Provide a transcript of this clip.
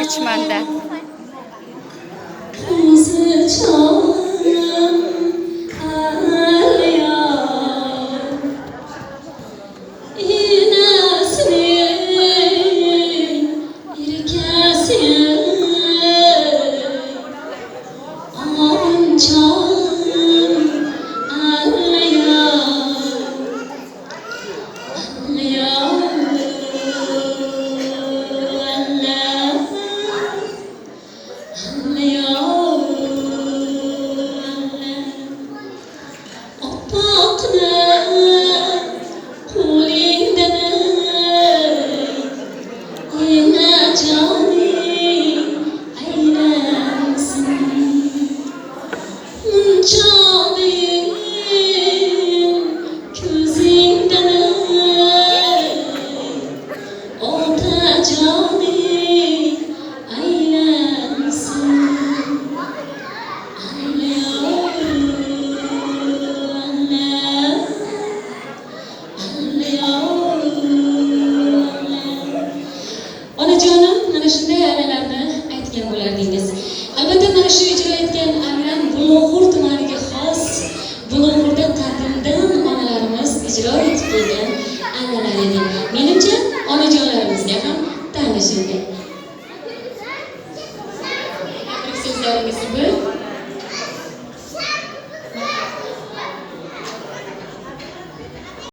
Ko'chmanda. Onajonim, mana shunday aylanlarni aytgan bo'lardingiz. Albatta mana shu ijro etgan aylan Bulung'ur tumaniga xos, Bulung'urda qadimdan onalarimiz ijro etib kelgan aylanlar edi. Menimcha, onajonlarimizga ham tanishilgan. So'zlaringizni